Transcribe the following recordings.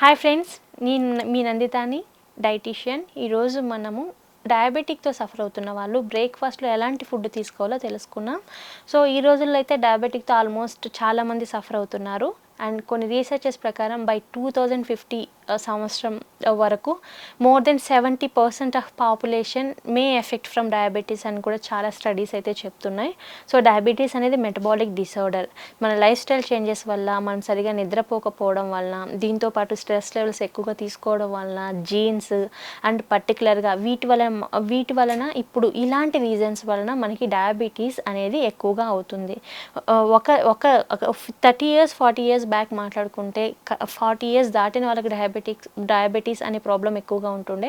Hi friends, నేను మీ నందితాని dietitian. ఈరోజు మనము డయాబెటిక్తో సఫర్ అవుతున్న వాళ్ళు బ్రేక్ఫాస్ట్లో ఎలాంటి ఫుడ్ తీసుకోవాలో తెలుసుకున్నాం. సో ఈ రోజుల్లో అయితే డయాబెటిక్తో ఆల్మోస్ట్ చాలామంది సఫర్ అవుతున్నారు. అండ్ కొన్ని రీసెర్చెస్ ప్రకారం బై 2050 సంవత్సరం వరకు more than 70% of population may affect from diabetes అని కూడా చాలా స్టడీస్ అయితే చెప్తున్నాయి. సో డయాబెటీస్ అనేది మెటబాలిక్ డిసార్డర్. మన లైఫ్ స్టైల్ చేంజెస్ వల్ల, మనం సరిగా నిద్రపోకపోవడం వలన, దీంతోపాటు స్ట్రెస్ లెవెల్స్ ఎక్కువగా తీసుకోవడం వలన, జీన్స్ అండ్ పర్టికులర్గా వీటి వలన ఇప్పుడు ఇలాంటి రీజన్స్ వలన మనకి డయాబెటీస్ అనేది ఎక్కువగా అవుతుంది. ఒక 30 years 40 years బ్యాక్ మాట్లాడుకుంటే 40 years దాటిన వాళ్ళకి డయాబెటీస్ అనే ప్రాబ్లం ఎక్కువగా ఉంటుండే.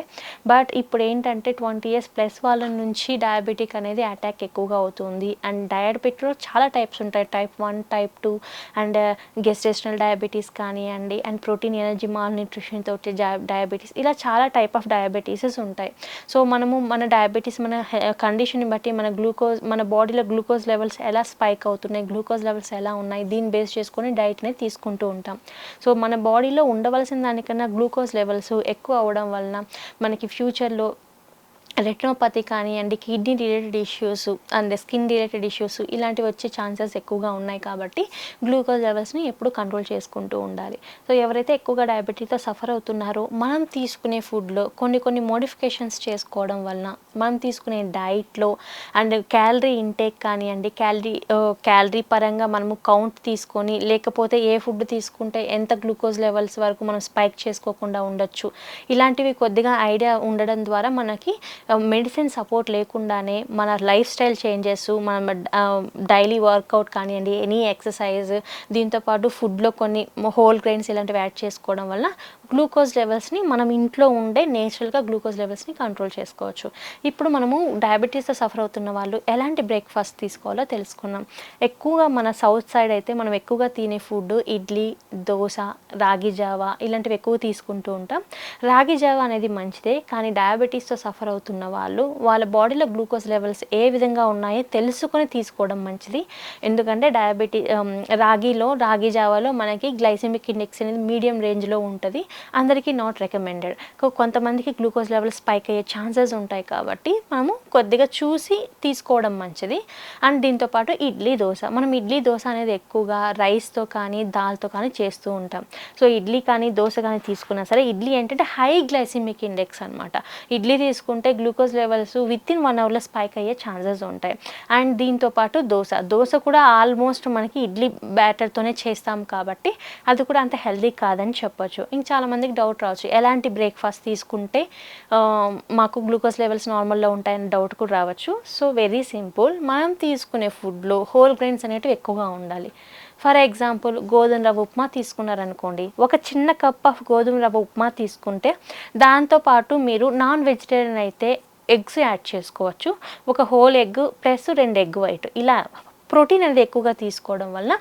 బట్ ఇప్పుడు ఏంటంటే 20 years ప్లస్ వాళ్ళ నుంచి డయాబెటిక్ అనేది అటాక్ ఎక్కువగా అవుతుంది. అండ్ డయాబెటిక్లో చాలా టైప్స్ ఉంటాయి, type 1 type 2 and gestational diabetes కానివ్వండి, అండ్ ప్రోటీన్ ఎనర్జీ మాల్ న్యూట్రిషన్తో వచ్చే డయాబెటీస్, ఇలా చాలా టైప్ ఆఫ్ డయాబెటీసెస్ ఉంటాయి. సో మన డయాబెటీస్ మన కండిషన్ని బట్టి మన బాడీలో గ్లూకోజ్ లెవెల్స్ ఎలా స్పైక్ అవుతున్నాయి, గ్లూకోజ్ లెవెల్స్ ఎలా ఉన్నాయి, దీన్ని బేస్ చేసుకొని డైట్ అనేది తీసుకుంటూ ఉంటాం. సో మన బాడీలో ఉండవలసిన దానికన్నా గ్లూకోజ్ లెవెల్స్ ఎక్కువ అవ్వడం వలన మనకి ఫ్యూచర్లో రెటినోపతి కానివ్వండి, kidney related issues and skin related issues ఇలాంటివి వచ్చే ఛాన్సెస్ ఎక్కువగా ఉన్నాయి. కాబట్టి గ్లూకోజ్ లెవెల్స్ని ఎప్పుడు కంట్రోల్ చేసుకుంటూ ఉండాలి. సో ఎవరైతే ఎక్కువగా డయాబెటీస్తో సఫర్ అవుతున్నారో మనం తీసుకునే ఫుడ్లో కొన్ని మోడిఫికేషన్స్ చేసుకోవడం వలన, మనం తీసుకునే డైట్లో అండ్ క్యాలరీ ఇంటేక్ కానివ్వండి, క్యాలరీ పరంగా మనము కౌంట్ తీసుకొని, లేకపోతే ఏ ఫుడ్ తీసుకుంటే ఎంత గ్లూకోజ్ లెవెల్స్ వరకు మనం స్పైక్ చేసుకోకుండా ఉండొచ్చు, ఇలాంటివి కొద్దిగా ఐడియా ఉండడం ద్వారా మనకి మెడిసిన్ సపోర్ట్ లేకుండానే మన లైఫ్ స్టైల్ చేంజెస్, మన డైలీ వర్కౌట్ కానివ్వండి, ఎనీ ఎక్సర్సైజ్, దీంతోపాటు ఫుడ్లో కొన్ని హోల్ గ్రెయిన్స్ ఇలాంటివి యాడ్ చేసుకోవడం వల్ల గ్లూకోజ్ లెవెల్స్ని మనం ఇంట్లో ఉండే నేచురల్గా గ్లూకోజ్ లెవెల్స్ని కంట్రోల్ చేసుకోవచ్చు. ఇప్పుడు మనము డయాబెటీస్తో సఫర్ అవుతున్న వాళ్ళు ఎలాంటి బ్రేక్ఫాస్ట్ తీసుకోవాలో తెలుసుకున్నాం. ఎక్కువగా మన సౌత్ సైడ్ అయితే మనం ఎక్కువగా తినే ఫుడ్ ఇడ్లీ, దోశ, రాగి జావా ఇలాంటివి ఎక్కువ తీసుకుంటూ ఉంటాం. రాగి జావా అనేది మంచిదే, కానీ డయాబెటీస్తో సఫర్ అవుతున్న వాళ్ళు వాళ్ళ బాడీలో గ్లూకోజ్ లెవెల్స్ ఏ విధంగా ఉన్నాయో తెలుసుకొని తీసుకోవడం మంచిది. ఎందుకంటే రాగి జావాలో మనకి గ్లైసెమిక్ ఇండెక్స్ అనేది మీడియం రేంజ్లో ఉంటుంది. అందరికీ నాట్ రికమెండెడ్. కొంతమందికి గ్లూకోజ్ లెవెల్స్ స్పైక్ అయ్యే ఛాన్సెస్ ఉంటాయి. కాబట్టి మనము కొద్దిగా చూసి తీసుకోవడం మంచిది. అండ్ దీంతోపాటు మనం ఇడ్లీ దోశ అనేది ఎక్కువగా రైస్తో కానీ దాల్తో కానీ చేస్తూ ఉంటాం. సో ఇడ్లీ కానీ దోశ కానీ తీసుకున్నా సరే, ఇడ్లీ ఏంటంటే హై గ్లైసెమిక్ ఇండెక్స్ అనమాట. ఇడ్లీ తీసుకుంటే గ్లూకోజ్ లెవెల్స్ వితిన్ 1 hourలో స్పైక్ అయ్యే ఛాన్సెస్ ఉంటాయి. అండ్ దీంతోపాటు దోశ కూడా ఆల్మోస్ట్ మనకి ఇడ్లీ బ్యాటర్తోనే చేస్తాం కాబట్టి అది కూడా అంత హెల్దీ కాదని చెప్పొచ్చు. ఇంకా చాలామందికి డౌట్ రావచ్చు, ఎలాంటి బ్రేక్ఫాస్ట్ తీసుకుంటే మాకు గ్లూకోజ్ లెవెల్స్ నార్మల్లో ఉంటాయని డౌట్ కూడా రావచ్చు. సో వెరీ సింపుల్, మనం తీసుకునే ఫుడ్లో హోల్ గ్రెయిన్స్ అనేటివి ఎక్కువగా ఉండాలి. ఫర్ ఎగ్జాంపుల్, గోధుమ రవ్వ ఉప్మా తీసుకున్నారనుకోండి, ఒక చిన్న కప్ ఆఫ్ గోధుమ రవ్వ ఉప్మా తీసుకుంటే దాంతోపాటు మీరు నాన్ వెజిటేరియన్ అయితే ఎగ్స్ యాడ్ చేసుకోవచ్చు. ఒక whole egg plus 2 egg white, ఇలా ప్రోటీన్ అనేది ఎక్కువగా తీసుకోవడం వల్ల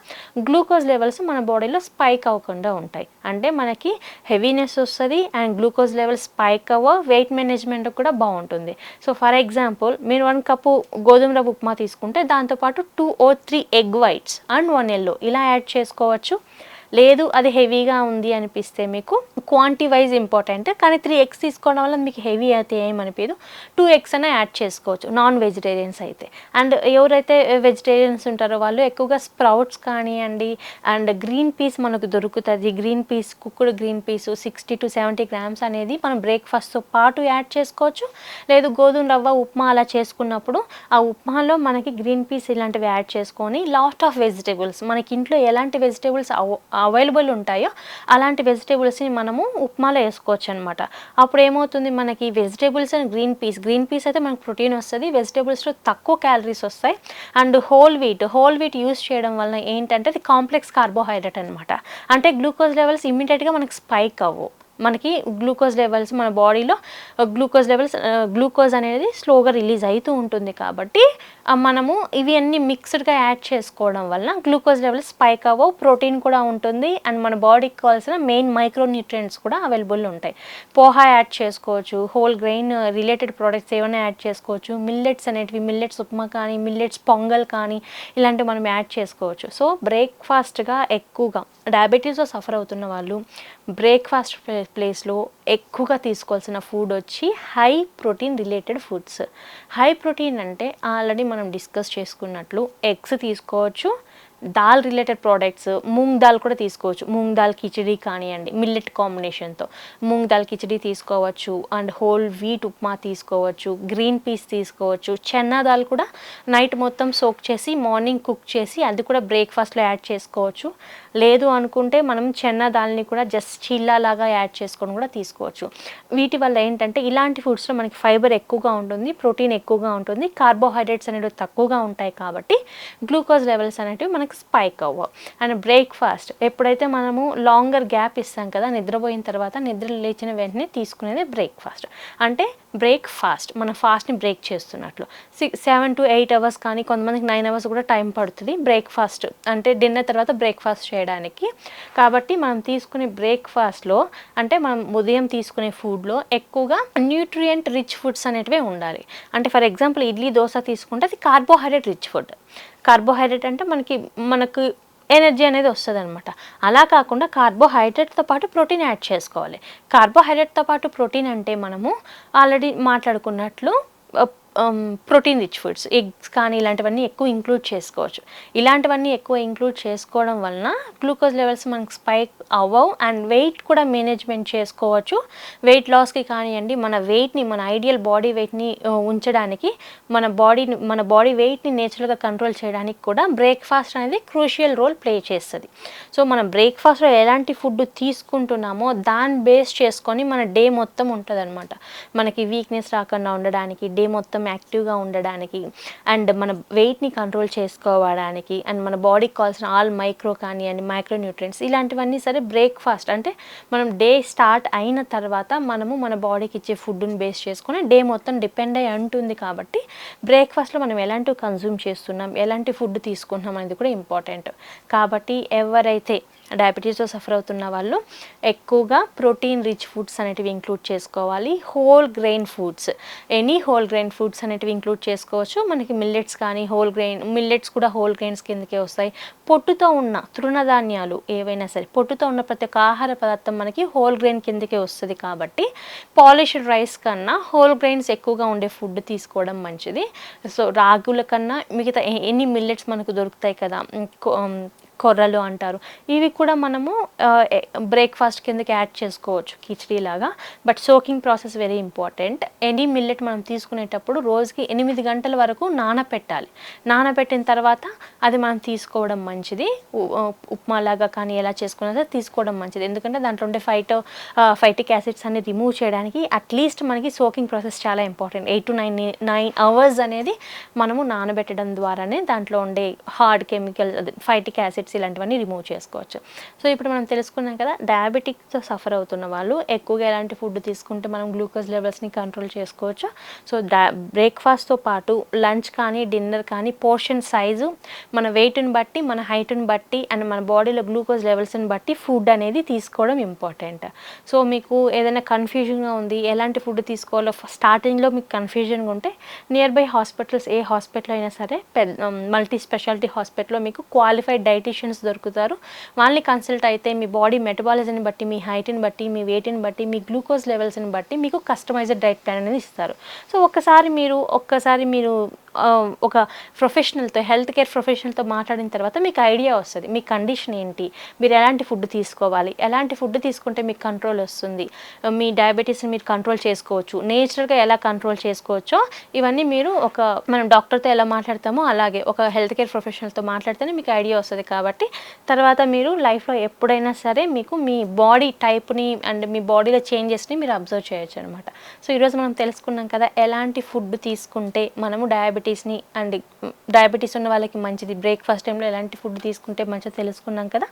గ్లూకోజ్ లెవెల్స్ మన బాడీలో స్పైక్ అవ్వకుండా ఉంటాయి. అంటే మనకి హెవీనెస్ వస్తుంది and glucose levels spike weight management కూడా బాగుంటుంది. సో ఫర్ ఎగ్జాంపుల్, మీరు 1 కప్పు గోధుమ రవ్వ ఉప్మా తీసుకుంటే దాంతోపాటు 2 or 3 egg whites and 1 yellow ఇలా యాడ్ చేసుకోవచ్చు. లేదు అది హెవీగా ఉంది అనిపిస్తే మీకు క్వాంటిటీ వైజ్ ఇంపార్టెంట్, కానీ 3 eggs తీసుకోవడం వల్ల మీకు హెవీ అయితే ఏమనిపించదు. 2 eggs అయినా యాడ్ చేసుకోవచ్చు నాన్ వెజిటేరియన్స్ అయితే. అండ్ ఎవరైతే వెజిటేరియన్స్ ఉంటారో వాళ్ళు ఎక్కువగా స్ప్రౌట్స్ కానివ్వండి, అండ్ గ్రీన్ పీస్ మనకు దొరుకుతుంది. Cooked green peas 60 to 70 grams అనేది మనం బ్రేక్ఫాస్ట్తో పాటు యాడ్ చేసుకోవచ్చు. లేదు గోధుమ రవ్వ ఉప్మా అలా చేసుకున్నప్పుడు ఆ ఉప్మాలో మనకి గ్రీన్ పీస్ ఇలాంటివి యాడ్ చేసుకొని లాట్ ఆఫ్ వెజిటేబుల్స్, మనకి ఇంట్లో ఎలాంటి వెజిటేబుల్స్ అవైలబుల్ ఉంటాయో అలాంటి వెజిటేబుల్స్ని మనము ఉప్మాలో వేసుకోవచ్చు అనమాట. అప్పుడు ఏమవుతుంది, మనకి వెజిటేబుల్స్ అండ్ గ్రీన్ పీస్ అయితే మనకు ప్రోటీన్ వస్తుంది, వెజిటేబుల్స్లో తక్కువ క్యాలరీస్ వస్తాయి. అండ్ హోల్ వీట్ యూస్ చేయడం వలన ఏంటంటే అది కాంప్లెక్స్ కార్బోహైడ్రేట్ అనమాట. అంటే గ్లూకోజ్ లెవెల్స్ ఇమ్మీడియట్గా మనకి స్పైక్ అవ్వవు. మనకి గ్లూకోజ్ లెవెల్స్ మన బాడీలో గ్లూకోజ్ అనేది స్లోగా రిలీజ్ అవుతూ ఉంటుంది కాబట్టి మనము ఇవి అన్నీ మిక్స్డ్గా యాడ్ చేసుకోవడం వల్ల గ్లూకోజ్ లెవెల్స్ స్పైక్ అవ్వవు, ప్రోటీన్ కూడా ఉంటుంది అండ్ మన బాడీకి కావాల్సిన మెయిన్ మైక్రోన్యూట్రియంట్స్ కూడా అవైలబుల్ ఉంటాయి. పోహా యాడ్ చేసుకోవచ్చు, హోల్ గ్రెయిన్ రిలేటెడ్ ప్రోడక్ట్స్ ఏమైనా యాడ్ చేసుకోవచ్చు, మిల్లెట్స్ అనేటివి మిల్లెట్స్ ఉప్మా కానీ మిల్లెట్స్ పొంగల్ కానీ ఇలాంటివి మనం యాడ్ చేసుకోవచ్చు. సో బ్రేక్ఫాస్ట్గా ఎక్కువగా డయాబెటీస్తో సఫర్ అవుతున్న వాళ్ళు బ్రేక్ఫాస్ట్ ప్లేస్లో ఎక్కువగా తీసుకోవాల్సిన ఫుడ్ వచ్చి high protein related foods. High protein అంటే ఆల్రెడీ మనం డిస్కస్ చేసుకున్నట్లు ఎగ్స్ తీసుకోవచ్చు, దాల్ రిలేటెడ్ ప్రోడక్ట్స్, మూంగ్ దాల్ కూడా తీసుకోవచ్చు, మూంగ్ దాల్ కిచడీ కానివ్వండి మిల్లెట్ కాంబినేషన్తో మూంగ్ దాల్ కిచడీ తీసుకోవచ్చు అండ్ హోల్ వీట్ ఉప్మా తీసుకోవచ్చు, గ్రీన్ పీస్ తీసుకోవచ్చు, చెన్నా దాల్ కూడా నైట్ మొత్తం సోక్ చేసి మార్నింగ్ కుక్ చేసి అది కూడా బ్రేక్ఫాస్ట్లో యాడ్ చేసుకోవచ్చు. లేదు అనుకుంటే మనం చెన్నా దాల్ని కూడా జస్ట్ చీల్లా లాగా యాడ్ చేసుకొని కూడా తీసుకోవచ్చు. వీటి వల్ల ఏంటంటే ఇలాంటి ఫుడ్స్లో మనకి ఫైబర్ ఎక్కువగా ఉంటుంది, ప్రోటీన్ ఎక్కువగా ఉంటుంది, కార్బోహైడ్రేట్స్ అనేవి తక్కువగా ఉంటాయి కాబట్టి గ్లూకోజ్ లెవెల్స్ అనేవి మనకి స్పైక్ అవ్వవు. అండ్ బ్రేక్ఫాస్ట్ ఎప్పుడైతే మనము లాంగర్ గ్యాప్ ఇస్తాం కదా నిద్రపోయిన తర్వాత, నిద్ర లేచిన వెంటనే తీసుకునేది బ్రేక్ఫాస్ట్. అంటే బ్రేక్ఫాస్ట్ మన ఫాస్ట్ని బ్రేక్ చేస్తున్నట్లు 7 to 8 hours కానీ కొంతమందికి 9 hours కూడా టైం పడుతుంది బ్రేక్ఫాస్ట్ అంటే డిన్నర్ తర్వాత బ్రేక్ఫాస్ట్ చేయడానికి. కాబట్టి మనం తీసుకునే బ్రేక్ఫాస్ట్లో అంటే మనం ఉదయం తీసుకునే ఫుడ్లో ఎక్కువగా న్యూట్రియంట్ రిచ్ ఫుడ్స్ అనేటివే ఉండాలి. అంటే ఫర్ ఎగ్జాంపుల్ ఇడ్లీ దోశ తీసుకుంటే అది కార్బోహైడ్రేట్ రిచ్ ఫుడ్. కార్బోహైడ్రేట్ అంటే మనకు ఎనర్జీ అనేది వస్తుంది అనమాట. అలా కాకుండా కార్బోహైడ్రేట్తో పాటు ప్రోటీన్ యాడ్ చేసుకోవాలి. కార్బోహైడ్రేట్తో పాటు ప్రోటీన్ అంటే మనము ఆల్రెడీ మాట్లాడుకున్నట్లు ప్రోటీన్ రిచ్ ఫుడ్స్ ఎగ్స్ కానీ ఇలాంటివన్నీ ఎక్కువ ఇంక్లూడ్ చేసుకోవచ్చు. ఇలాంటివన్నీ ఎక్కువ ఇంక్లూడ్ చేసుకోవడం వలన గ్లూకోజ్ లెవెల్స్ మనకు స్పైక్ అవ్వవు అండ్ వెయిట్ కూడా మేనేజ్మెంట్ చేసుకోవచ్చు. వెయిట్ లాస్కి కానివ్వండి మన వెయిట్ని మన ఐడియల్ బాడీ వెయిట్ని ఉంచడానికి మన బాడీ వెయిట్ని నేచురల్గా కంట్రోల్ చేయడానికి కూడా బ్రేక్ఫాస్ట్ అనేది క్రూషియల్ రోల్ ప్లే చేస్తుంది. సో మనం బ్రేక్ఫాస్ట్లో ఎలాంటి ఫుడ్ తీసుకుంటున్నామో దాన్ని బేస్ చేసుకొని మన డే మొత్తం ఉంటుంది అనమాట. మనకి వీక్నెస్ రాకుండా ఉండడానికి, డే మొత్తం యాక్టివ్గా ఉండడానికి అండ్ మన వెయిట్ని కంట్రోల్ చేసుకోవడానికి అండ్ మన బాడీకి కావాల్సిన ఆల్ కానివ్వండి మైక్రోన్యూట్రియంట్స్ ఇలాంటివన్నీ సరే బ్రేక్ఫాస్ట్ అంటే మనం డే స్టార్ట్ అయిన తర్వాత మనము మన బాడీకి ఇచ్చే ఫుడ్ని బేస్ చేసుకొని డే మొత్తం డిపెండ్ అయి ఉంటుంది. కాబట్టి బ్రేక్ఫాస్ట్లో మనం ఎలాంటివి కన్జ్యూమ్ చేస్తున్నాం, ఎలాంటి ఫుడ్ తీసుకుంటున్నాం అనేది కూడా ఇంపార్టెంట్. కాబట్టి ఎవరైతే డయాబెటీస్తో సఫర్ అవుతున్న వాళ్ళు ఎక్కువగా ప్రోటీన్ రిచ్ ఫుడ్స్ అనేటివి ఇంక్లూడ్ చేసుకోవాలి. Whole grain foods any whole grain foods అనేటివి ఇంక్లూడ్ చేసుకోవచ్చు. మనకి మిల్లెట్స్ కానీ మిల్లెట్స్ కూడా హోల్ గ్రెయిన్స్ కిందకే వస్తాయి. పొట్టుతో ఉన్న తృణధాన్యాలు ఏవైనా సరే పొట్టుతో ఉన్న ప్రతి ఒక్క ఆహార పదార్థం మనకి హోల్ గ్రెయిన్ కిందకే వస్తుంది. కాబట్టి పాలిష్డ్ రైస్ కన్నా హోల్ గ్రెయిన్స్ ఎక్కువగా ఉండే ఫుడ్ తీసుకోవడం మంచిది. సో రాగుల కన్నా మిగతా ఎన్ని మిల్లెట్స్ మనకు దొరుకుతాయి కదా, కొర్రలు అంటారు, ఇవి కూడా మనము బ్రేక్ఫాస్ట్ కిందకి యాడ్ చేసుకోవచ్చు కిచడీ లాగా. But soaking process very important. Any millet మనం తీసుకునేటప్పుడు రోజుకి 8 గంటల వరకు నానపెట్టాలి. నానబెట్టిన తర్వాత అది మనం తీసుకోవడం మంచిది. ఉప్మా లాగా కానీ ఎలా చేసుకున్నా తీసుకోవడం మంచిది. ఎందుకంటే దాంట్లో ఉండే ఫైటిక్ యాసిడ్స్ అన్ని రిమూవ్ చేయడానికి అట్లీస్ట్ మనకి సోకింగ్ ప్రాసెస్ చాలా ఇంపార్టెంట్. 8 to 9 hours అనేది మనము నానబెట్టడం ద్వారానే దాంట్లో ఉండే హార్డ్ కెమికల్ ఫైటిక్ యాసిడ్స్ ఇలాంటివన్నీ రిమూవ్ చేసుకోవచ్చు. సో ఇప్పుడు మనం తెలుసుకున్నాం కదా డయాబెటిక్తో సఫర్ అవుతున్న వాళ్ళు ఎక్కువగా ఎలాంటి ఫుడ్ తీసుకుంటే మనం గ్లూకోజ్ లెవెల్స్ని కంట్రోల్ చేసుకోవచ్చు. సో బ్రేక్ఫాస్ట్తో పాటు లంచ్ కానీ డిన్నర్ కానీ పోర్షన్ సైజు మన వెయిట్ని బట్టి మన హైట్ని బట్టి అండ్ మన బాడీలో గ్లూకోజ్ లెవెల్స్ని బట్టి ఫుడ్ అనేది తీసుకోవడం ఇంపార్టెంట్. సో మీకు ఏదైనా కన్ఫ్యూజన్గా ఉంది ఎలాంటి ఫుడ్ తీసుకోవాలో స్టార్టింగ్లో మీకు కన్ఫ్యూజన్గా ఉంటే near by hospitals A hospital అయినా సరే మల్టీ స్పెషాలిటీ హాస్పిటల్లో మీకు క్వాలిఫైడ్ డైటీషియన్స్ దొరుకుతారు. వాళ్ళని కన్సల్ట్ అయితే మీ బాడీ మెటబాలిజంని బట్టి మీ హైట్ని బట్టి మీ వెయిట్ని బట్టి మీ గ్లూకోజ్ లెవెల్స్ని బట్టి మీకు కస్టమైజ్డ్ డైట్ ప్లాన్ అనేది ఇస్తారు. సో ఒక్కసారి మీరు ఒక ప్రొఫెషనల్తో హెల్త్ కేర్ ప్రొఫెషనల్తో మాట్లాడిన తర్వాత మీకు ఐడియా వస్తుంది మీ కండిషన్ ఏంటి, మీరు ఎలాంటి ఫుడ్ తీసుకోవాలి, ఎలాంటి ఫుడ్ తీసుకుంటే మీకు కంట్రోల్ వస్తుంది, మీ డయాబెటీస్ని మీరు కంట్రోల్ చేసుకోవచ్చు, నేచురల్గా ఎలా కంట్రోల్ చేసుకోవచ్చో ఇవన్నీ మీరు మనం డాక్టర్తో ఎలా మాట్లాడతామో అలాగే ఒక హెల్త్ కేర్ ప్రొఫెషనల్తో మాట్లాడితేనే మీకు ఐడియా వస్తుంది. కాబట్టి తర్వాత మీరు లైఫ్లో ఎప్పుడైనా సరే మీకు మీ బాడీ టైప్ని అండ్ మీ బాడీలో చేంజెస్ని మీరు అబ్జర్వ్ చేయొచ్చు అనమాట. సో ఈరోజు మనం తెలుసుకున్నాం కదా ఎలాంటి ఫుడ్ తీసుకుంటే మనము డయాబెటీస్ని అండ్ డయాబెటీస్ ఉన్న వాళ్ళకి మంచిది, బ్రేక్ఫాస్ట్ టైంలో ఎలాంటి ఫుడ్ తీసుకుంటే మంచిగా తెలుసుకున్నాం కదా.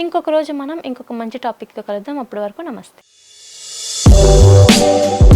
ఇంకొక రోజు మనం ఇంకొక మంచి టాపిక్తో కలుద్దాం. అప్పటి వరకు నమస్తే. Thank you.